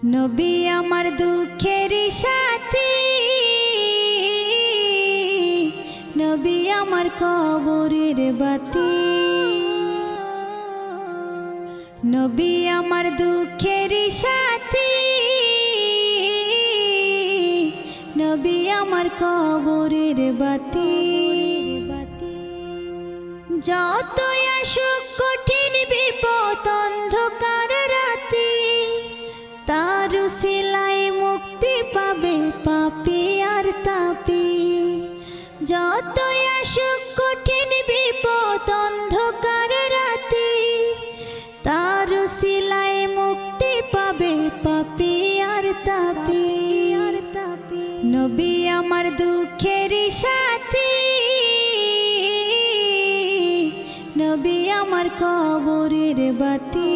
নবী আমার দুঃখের সাথী, নবী আমার কবরের বাতি। নবী আমার দুঃখের সাথী, নবী আমার কবরের বাতি। যতই আসুক কঠিন বিপদ অন্ধকার রাতি, তার উসিলায় মুক্তি পাবে পাপী আর তাপী। যতই আসুক কঠিন বিপদ অন্ধকার রাতি, তার উসিলায় মুক্তি পাবে পাপী আর তাপী। নবী আমার দুঃখের সাথী, নবী আমার কবরের বাতি।